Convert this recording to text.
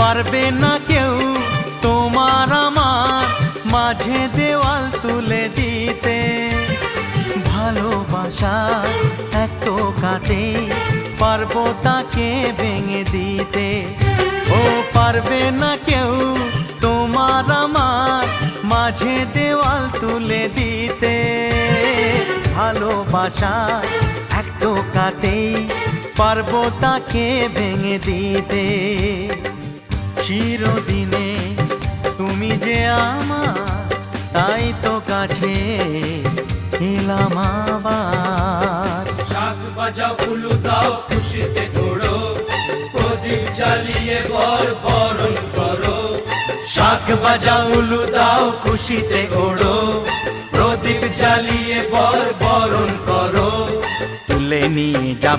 পারবে না কেউ তোমার আমার মাঝে দেওয়াল তুলে দিতে। ভালোবাসা এক টোকাতে পারবো তাকে ভেঙে দিতে। ও পারবে না কেউ তোমার আমার মাঝে দেওয়াল তুলে দিতে। ভালোবাসা এক টোকাতেই পারবো তাকে ভেঙে দিতে। চিরদিনে তুমি যে আমার, তাই তো কাছে এলাম আবার। শাক বাজাও উলু দাও খুশিতে ঘোড়ো, প্রদীপ জ্বালিয়ে বরণ করো। শাক বাজাও উলু দাও খুশিতে ঘোড়ো, প্রদীপ জ্বালিয়ে বরণ করো। তুলে নিয়ে যাব